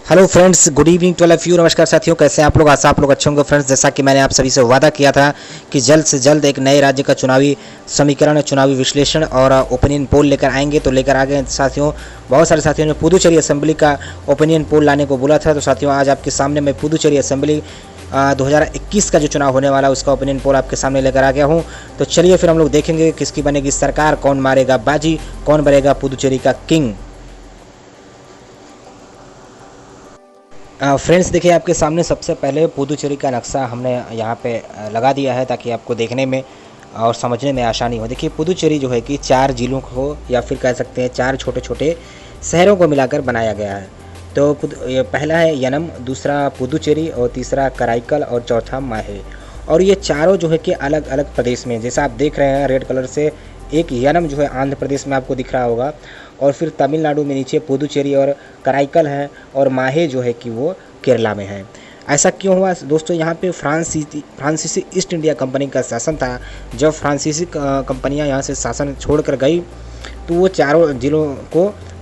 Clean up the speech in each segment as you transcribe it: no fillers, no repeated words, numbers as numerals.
Hello friends, good evening to all of you. नमस्कार साथियों, कैसे हैं आप लोग? आशा आप लोग अच्छे होंगे। फ्रेंड्स, जैसा कि मैंने आप सभी से वादा किया था कि जल्द से जल्द एक नए राज्य का चुनावी समीकरण, चुनावी विश्लेषण और ओपिनियन पोल लेकर आएंगे, तो लेकर आ गए साथियों। बहुत सारे साथियों ने पुदुचेरी असेंबली का ओपिनियन पोल लाने को बोला था, तो साथियों आज आपके सामने मैं पुदुचेरी असेंबली 2021 का जो चुनाव होने वाला है उसका ओपिनियन पोल आपके सामने लेकर आ गया हूँ। तो चलिए फिर हम लोग देखेंगे किसकी बनेगी सरकार, कौन मारेगा बाजी, कौन बनेगा पुदुचेरी का किंग। फ्रेंड्स, देखिए आपके सामने सबसे पहले पुदुचेरी का नक्शा हमने यहाँ पे लगा दिया है ताकि आपको देखने में और समझने में आसानी हो। देखिए पुदुचेरी जो है कि 4 जिलों को या फिर कह सकते हैं 4 छोटे छोटे शहरों को मिलाकर बनाया गया है। तो ये पहला है यनम, दूसरा पुदुचेरी और तीसरा कराईकल और चौथा माहे। और ये चारों जो है कि अलग अलग प्रदेश में, जैसा आप देख रहे हैं रेड कलर से, एक यनम जो है आंध्र प्रदेश में आपको दिख रहा होगा, और फिर तमिलनाडु में नीचे पुदुचेरी और कराईकल है, और माहे जो है कि वो केरला में है। ऐसा क्यों हुआ दोस्तों? यहाँ पे फ्रांसीसी ईस्ट इंडिया कंपनी का शासन था। जब फ्रांसीसी कंपनियाँ यहाँ से शासन छोड़कर गई तो वो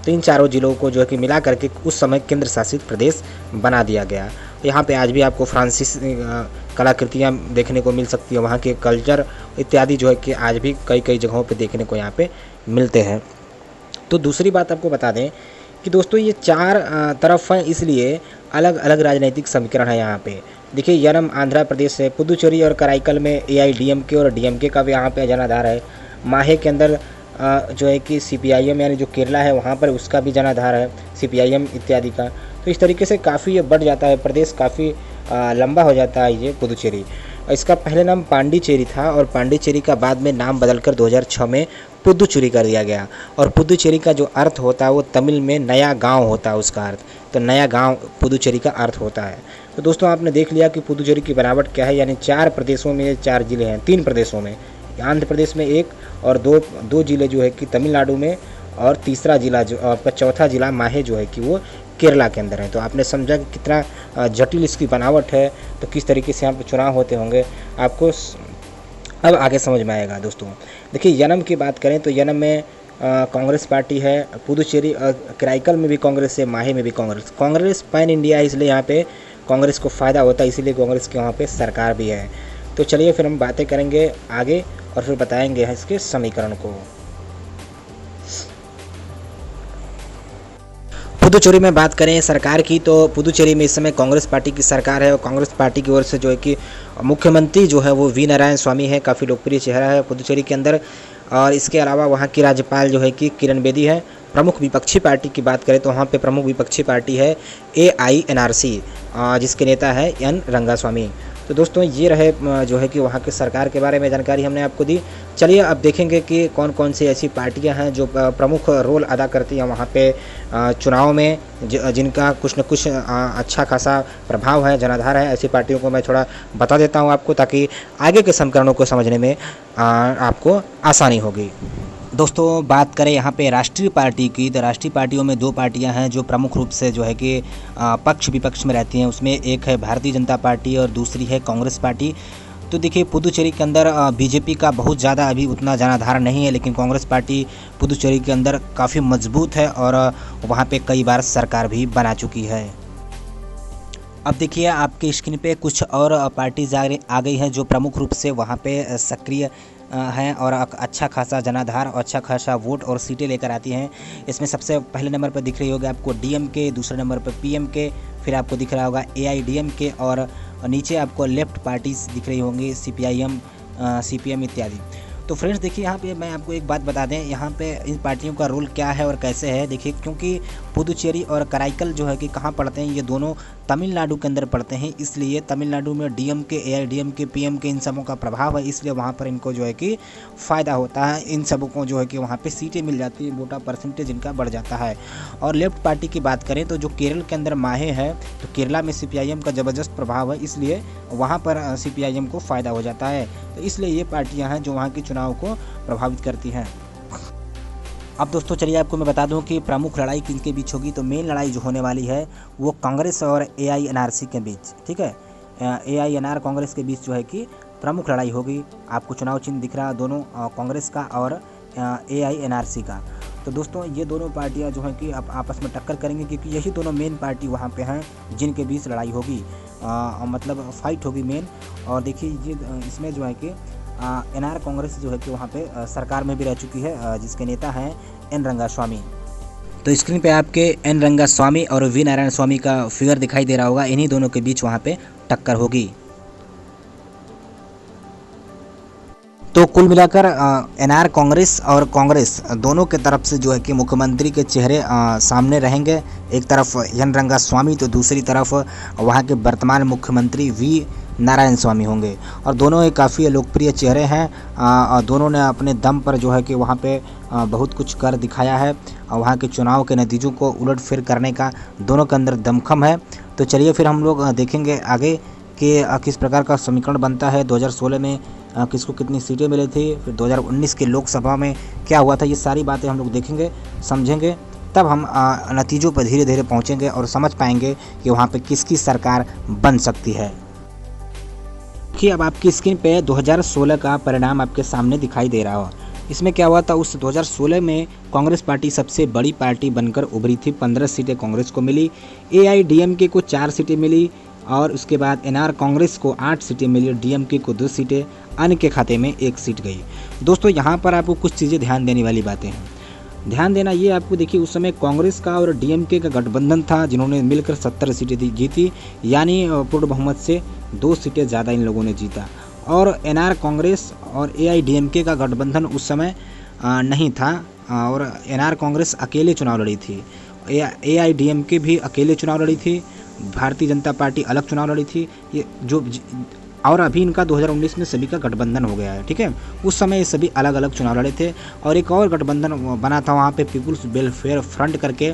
इन चारों जिलों को जो है कि मिला करके उस समय केंद्र शासित प्रदेश बना दिया गया। यहाँ पे आज भी आपको फ्रांसीसी कलाकृतियाँ देखने को मिल सकती है, वहाँ के कल्चर इत्यादि जो है कि आज भी कई कई जगहों पे देखने को यहाँ पे मिलते हैं। तो दूसरी बात आपको बता दें कि दोस्तों ये 4 तरफ हैं, इसलिए अलग अलग राजनीतिक समीकरण है यहाँ पे। देखिए यनम आंध्र प्रदेश है, पुदुचेरी और कराईकल में एआईडीएमके और डीएमके का भी यहाँ पे जनाधार है। माहे के अंदर जो है कि सीपीआईएम यानी जो केरला है वहाँ पर उसका भी जनाधार है, सीपीआईएम इत्यादि का। तो इस तरीके से काफ़ी ये बढ़ जाता है, प्रदेश काफ़ी लंबा हो जाता है ये पुदुचेरी। इसका पहले नाम पांडिचेरी था और पांडिचेरी का बाद में नाम बदलकर 2006 में पुदुचेरी कर दिया गया। और पुदुचेरी का जो अर्थ होता है वो तमिल में नया गांव होता है, उसका अर्थ। तो नया गांव पुदुचेरी का अर्थ होता है। तो दोस्तों आपने देख लिया कि पुदुचेरी की बनावट क्या है, यानी 4 प्रदेशों में 4 जिले हैं, 3 प्रदेशों में, आंध्र प्रदेश में एक और दो जिले जो है कि तमिलनाडु में, और तीसरा जिला जो आपका चौथा जिला माहे जो है कि वो केरला के अंदर है। तो आपने समझा कि कितना जटिल इसकी बनावट है, तो किस तरीके से यहाँ पर चुनाव होते होंगे आपको अब आगे समझ में आएगा दोस्तों। देखिए यनम की बात करें तो यनम में कांग्रेस पार्टी है, पुदुचेरी कराईकल में भी कांग्रेस है, माहे में भी कांग्रेस पैन इंडिया है, इसलिए यहाँ पे कांग्रेस को फ़ायदा होता है, इसीलिए कांग्रेस के वहाँ पे सरकार भी है। तो चलिए फिर हम बातें करेंगे आगे और फिर बताएंगे इसके समीकरण को। पुदुचेरी में बात करें सरकार की, तो पुदुचेरी में इस समय कांग्रेस पार्टी की सरकार है, और कांग्रेस पार्टी की ओर से जो है कि मुख्यमंत्री जो है वो वी नारायण स्वामी है, काफ़ी लोकप्रिय चेहरा है पुदुचेरी के अंदर। और इसके अलावा वहाँ की राज्यपाल जो है कि किरण बेदी है। प्रमुख विपक्षी पार्टी की बात करें तो वहाँ पे प्रमुख विपक्षी पार्टी है AINRC, जिसके नेता है एन रंगास्वामी। तो दोस्तों ये रहे जो है कि वहाँ की सरकार के बारे में जानकारी हमने आपको दी। चलिए अब देखेंगे कि कौन कौन सी ऐसी पार्टियां हैं जो प्रमुख रोल अदा करती हैं वहाँ पे चुनाव में, जिनका कुछ न कुछ अच्छा खासा प्रभाव है, जनाधार है। ऐसी पार्टियों को मैं थोड़ा बता देता हूँ आपको, ताकि आगे के समीकरणों को समझने में आपको आसानी होगी। दोस्तों बात करें यहाँ पे राष्ट्रीय पार्टी की, तो राष्ट्रीय पार्टियों में 2 पार्टियां हैं जो प्रमुख रूप से जो है कि पक्ष विपक्ष में रहती हैं। उसमें एक है भारतीय जनता पार्टी और दूसरी है कांग्रेस पार्टी। तो देखिए पुदुचेरी के अंदर बीजेपी का बहुत ज़्यादा अभी उतना जनाधार नहीं है, लेकिन कांग्रेस पार्टी पुदुचेरी के अंदर काफ़ी मजबूत है और वहाँ पे कई बार सरकार भी बना चुकी है। अब देखिए आपके स्क्रीन पे कुछ और पार्टीज आ गई हैं जो प्रमुख रूप से वहाँ पे सक्रिय हैं और अच्छा खासा जनाधार और अच्छा खासा वोट और सीटें लेकर आती हैं। इसमें सबसे पहले नंबर पर दिख रही होगी आपको DMK, दूसरे नंबर पर PMK, फिर आपको दिख रहा होगा AIDMK, और नीचे आपको लेफ्ट पार्टीज दिख रही होंगी CPIM, CPM इत्यादि। तो फ्रेंड्स देखिए यहाँ पे मैं आपको एक बात बता दें, यहाँ पे इन पार्टियों का रोल क्या है और कैसे है। देखिए क्योंकि पुदुचेरी और कराईकल जो है कि कहाँ पड़ते हैं, ये दोनों तमिलनाडु के अंदर पड़ते हैं, इसलिए तमिलनाडु में DMK, AIDMK, PMK इन सबों का प्रभाव है, इसलिए वहाँ पर इनको जो है कि फ़ायदा होता है। इन सबों को जो है कि वहाँ पे सीटें मिल जाती हैं, वोटा परसेंटेज इनका बढ़ जाता है। और लेफ्ट पार्टी की बात करें तो जो केरल के अंदर माहे है, तो केरला में CPIM का ज़बरदस्त प्रभाव है, इसलिए वहाँ पर CPIM को फ़ायदा हो जाता है। तो इसलिए ये पार्टियाँ हैं जो वहाँ के चुनाव को प्रभावित करती हैं। अब दोस्तों चलिए आपको मैं बता दूं कि प्रमुख लड़ाई किनके बीच होगी। तो मेन लड़ाई जो होने वाली है वो कांग्रेस और AINRC के बीच, ठीक है। AINR कांग्रेस के बीच जो है कि प्रमुख लड़ाई होगी। आपको चुनाव चिन्ह दिख रहा है दोनों, कांग्रेस का और AINRC का। तो दोस्तों ये दोनों पार्टियां जो हैं कि अब आपस में टक्कर करेंगी, क्योंकि यही दोनों मेन पार्टी वहाँ पे हैं जिनके बीच लड़ाई होगी, मतलब फाइट होगी मेन। और देखिए ये इसमें जो है कि एनआर कांग्रेस जो है कि वहाँ पे सरकार में भी रह चुकी है, जिसके नेता हैं एन रंगास्वामी। तो स्क्रीन पे आपके एन रंगास्वामी और वी नारायण स्वामी का फिगर दिखाई दे रहा होगा, इन्हीं दोनों के बीच वहाँ पे टक्कर होगी। तो कुल मिलाकर एनआर कांग्रेस और कांग्रेस दोनों के तरफ से जो है कि मुख्यमंत्री के चेहरे सामने रहेंगे। एक तरफ एन रंगास्वामी तो दूसरी तरफ वहाँ के वर्तमान मुख्यमंत्री वी नारायण स्वामी होंगे, और दोनों ही काफ़ी लोकप्रिय चेहरे हैं। और दोनों ने अपने दम पर जो है कि वहाँ पे बहुत कुछ कर दिखाया है, और वहाँ के चुनाव के नतीजों को उलटफेर करने का दोनों के अंदर दमखम है। तो चलिए फिर हम लोग देखेंगे आगे कि किस प्रकार का समीकरण बनता है। 2016 में किसको कितनी सीटें मिली थी, फिर 2019 के लोकसभा में क्या हुआ था, ये सारी बातें हम लोग देखेंगे, समझेंगे, तब हम नतीजों पर धीरे धीरे पहुंचेंगे और समझ पाएंगे कि वहाँ पे किसकी सरकार बन सकती है। देखिए अब आपकी स्क्रीन पे 2016 का परिणाम आपके सामने दिखाई दे रहा हो। इसमें क्या हुआ था, उस 2016 में कांग्रेस पार्टी सबसे बड़ी पार्टी बनकर उभरी थी। 15 सीटें कांग्रेस को मिली, AIDMK को 4 सीटें मिली, और उसके बाद एनआर कांग्रेस को 8 सीटें मिली, DMK को 2 सीटें, अन्य के खाते में 1 सीट गई। दोस्तों यहाँ पर आपको कुछ चीज़ें ध्यान देने वाली बातें हैं। ध्यान देना ये आपको, देखिए उस समय कांग्रेस का और DMK का गठबंधन था, जिन्होंने मिलकर 70 सीटें जीती, यानी पूर्ण बहुमत से 2 सीटें ज़्यादा इन लोगों ने जीता। और एनआर कांग्रेस और AIDMK का गठबंधन उस समय नहीं था, और एनआर कांग्रेस अकेले चुनाव लड़ी थी, AIDMK भी अकेले चुनाव लड़ी थी, भारतीय जनता पार्टी अलग चुनाव लड़ी थी। ये जो और अभी इनका 2019 में सभी का गठबंधन हो गया है, ठीक है। उस समय ये सभी अलग अलग चुनाव लड़े थे, और एक और गठबंधन बना था वहाँ पे, पीपुल्स वेलफेयर फ्रंट करके,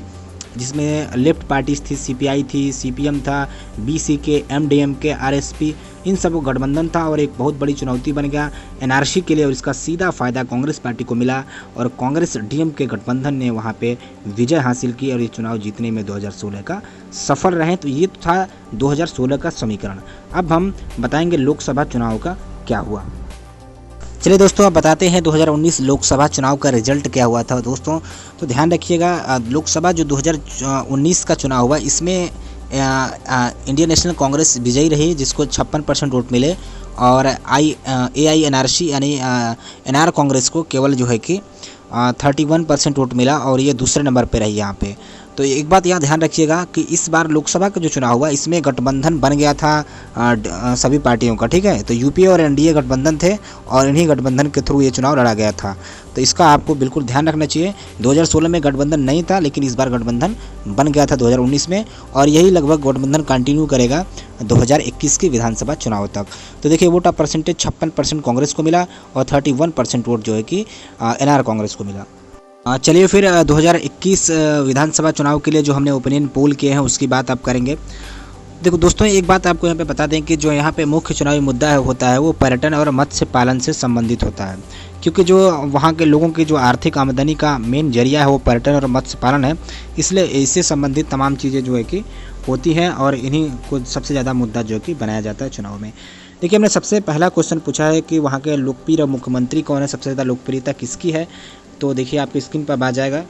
जिसमें लेफ्ट पार्टीज थी, CPI थी, CPM था, BCK, MDMK, RSP, इन सब को गठबंधन था, और एक बहुत बड़ी चुनौती बन गया NRC के लिए, और इसका सीधा फ़ायदा कांग्रेस पार्टी को मिला, और कांग्रेस DMK गठबंधन ने वहाँ पे विजय हासिल की, और ये चुनाव जीतने में 2016 का सफल रहे। तो ये था 2016 का समीकरण। अब हम बताएंगे लोकसभा चुनाव का क्या हुआ। चलिए दोस्तों, अब बताते हैं 2019 लोकसभा चुनाव का रिजल्ट क्या हुआ था। दोस्तों तो ध्यान रखिएगा, लोकसभा जो 2019 का चुनाव हुआ, इसमें इंडियन नेशनल कांग्रेस विजयी रही, जिसको 56% वोट मिले, और AINRC यानी एनआर कांग्रेस को केवल जो है कि 31% वोट मिला, और ये दूसरे नंबर पे रही यहाँ पे। तो एक बात यहाँ ध्यान रखिएगा कि इस बार लोकसभा का जो चुनाव हुआ, इसमें गठबंधन बन गया था सभी पार्टियों का, ठीक है। तो UPA और NDA गठबंधन थे, और इन्हीं गठबंधन के थ्रू ये चुनाव लड़ा गया था। तो इसका आपको बिल्कुल ध्यान रखना चाहिए। 2016 में गठबंधन नहीं था, लेकिन इस बार गठबंधन बन गया था 2019 में, और यही लगभग गठबंधन कंटिन्यू करेगा 2021 के विधानसभा चुनाव तक। तो देखिए वोट परसेंटेज 56% कांग्रेस को मिला, और 31% वोट जो है कि एनआर कांग्रेस को मिला। चलिए फिर 2021 विधानसभा चुनाव के लिए जो हमने ओपिनियन पोल किए हैं उसकी बात आप करेंगे। देखो दोस्तों, एक बात आपको यहाँ पे बता दें कि जो यहाँ पे मुख्य चुनावी मुद्दा होता है वो पर्यटन और मत्स्य पालन से संबंधित होता है, क्योंकि जो वहाँ के लोगों की जो आर्थिक आमदनी का मेन जरिया है वो पर्यटन और मत्स्य पालन है। इसलिए इससे संबंधित तमाम चीज़ें जो है कि होती हैं, और इन्हीं को सबसे ज़्यादा मुद्दा जो है कि बनाया जाता है चुनाव में। देखिए हमने सबसे पहला क्वेश्चन पूछा है कि वहाँ के लोकप्रिय मुख्यमंत्री कौन है, सबसे ज़्यादा लोकप्रियता किसकी है। तो देखिए आपकी स्क्रीन पर आ जाएगा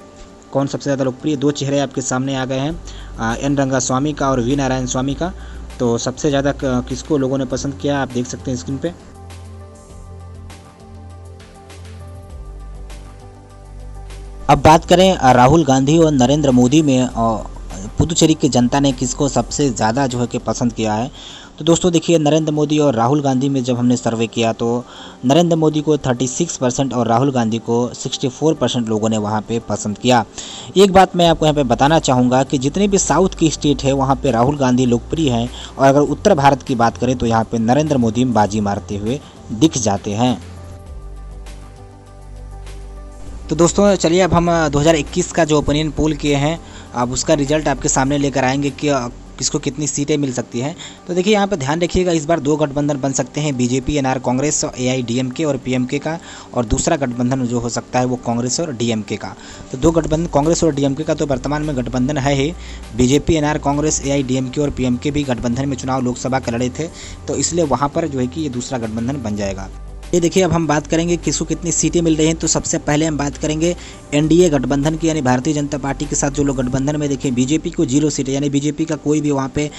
कौन सबसे ज़्यादा लोकप्रिय। 2 चेहरे आपके सामने आ गए हैं, एन रंगास्वामी का और वी नारायण स्वामी का। तो सबसे ज़्यादा किसको लोगों ने पसंद किया आप देख सकते हैं स्क्रीन पे। अब बात करें राहुल गांधी और नरेंद्र मोदी में, पुदुचेरी की जनता ने किसको सबसे ज़्यादा जो है कि पसंद किया है। तो दोस्तों देखिए, नरेंद्र मोदी और राहुल गांधी में जब हमने सर्वे किया तो नरेंद्र मोदी को 36% और राहुल गांधी को 64% लोगों ने वहां पे पसंद किया। एक बात मैं आपको यहाँ पे बताना चाहूँगा कि जितने भी साउथ की स्टेट है वहाँ पे राहुल गांधी लोकप्रिय हैं, और अगर उत्तर भारत की बात करें तो यहाँ पे नरेंद्र मोदी बाजी मारते हुए दिख जाते हैं। तो दोस्तों चलिए अब हम 2021 का जो ओपिनियन पोल किए हैं अब उसका रिजल्ट आपके सामने लेकर आएंगे कि किसको कितनी सीटें मिल सकती हैं। तो देखिए यहाँ पर ध्यान रखिएगा, इस बार 2 गठबंधन बन सकते हैं, बीजेपी एनआर कांग्रेस AIDMK और PMK का, और दूसरा गठबंधन जो हो सकता है वो कांग्रेस और DMK का। तो 2 गठबंधन कांग्रेस और DMK का तो वर्तमान में गठबंधन है ही, बीजेपी एनआर कांग्रेस AIDMK और PMK भी गठबंधन में चुनाव लोकसभा का लड़े थे, तो इसलिए वहाँ पर जो है कि ये दूसरा गठबंधन बन जाएगा। ये देखिए, अब हम बात करेंगे किसको कितनी सीटें मिल रही हैं। तो सबसे पहले हम बात करेंगे एनडीए गठबंधन की, यानी भारतीय जनता पार्टी के साथ जो लोग गठबंधन में, देखिए बीजेपी को 0 सीटें, यानी बीजेपी का कोई भी वहाँ पे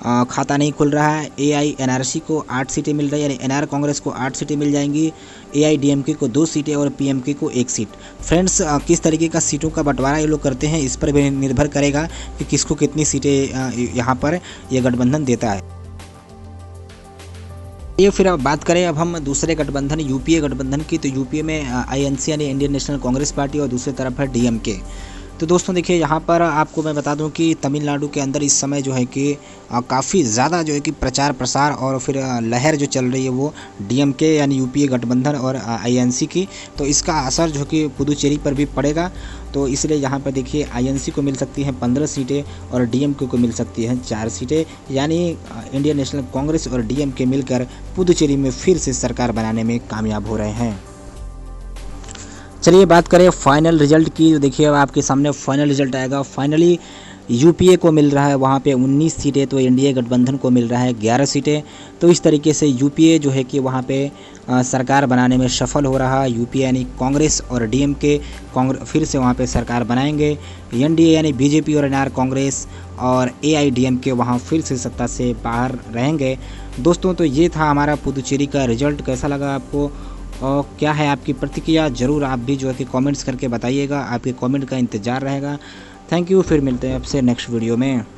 खाता नहीं खुल रहा है। एआईएनआरसी को 8 सीटें मिल रही है, यानी एनआर कांग्रेस को 8 सीटें मिल जाएंगी, एआईडीएमके को 2 सीटें और पीएमके को 1 सीट। फ्रेंड्स, किस तरीके का सीटों का बंटवारा ये लोग करते हैं, इस पर भी निर्भर करेगा कि किसको कितनी सीटें यहाँ पर ये गठबंधन देता है। ये फिर अब बात करें अब हम दूसरे गठबंधन यूपीए गठबंधन की। तो यूपीए में आईएनसी यानी इंडियन नेशनल कांग्रेस पार्टी और दूसरी तरफ है डीएमके। तो दोस्तों देखिए, यहाँ पर आपको मैं बता दूं कि तमिलनाडु के अंदर इस समय जो है कि काफ़ी ज़्यादा जो है कि प्रचार प्रसार और फिर लहर जो चल रही है वो डीएमके यानी यूपीए गठबंधन और आईएनसी की। तो इसका असर जो कि पुदुचेरी पर भी पड़ेगा। तो इसलिए यहाँ पर देखिए, आईएनसी को मिल सकती हैं 15 सीटें और डीएमके को मिल सकती हैं 4 सीटें, यानी इंडियन नेशनल कांग्रेस और डीएमके मिलकर पुदुचेरी में फिर से सरकार बनाने में कामयाब हो रहे हैं। चलिए बात करें फाइनल रिजल्ट की। तो देखिए, अब आपके सामने फाइनल रिजल्ट आएगा। फाइनली यूपीए को मिल रहा है वहाँ पे 19 सीटें, तो एनडीए गठबंधन को मिल रहा है 11 सीटें। तो इस तरीके से यूपीए जो है कि वहाँ पे सरकार बनाने में सफल हो रहा है। यूपीए यानी कांग्रेस और डीएमके फिर से वहाँ पे सरकार बनाएंगे। एनडीए यानी बीजेपी और एनआर कांग्रेस और एआईडीएमके वहाँ फिर से सत्ता से बाहर रहेंगे। दोस्तों, तो ये था हमारा पुदुचेरी का रिजल्ट। कैसा लगा आपको और क्या है आपकी प्रतिक्रिया, ज़रूर आप भी जो है कि कमेंट्स करके बताइएगा। आपके कमेंट का इंतज़ार रहेगा। Thank you. फिर मिलते हैं आपसे नेक्स्ट वीडियो में।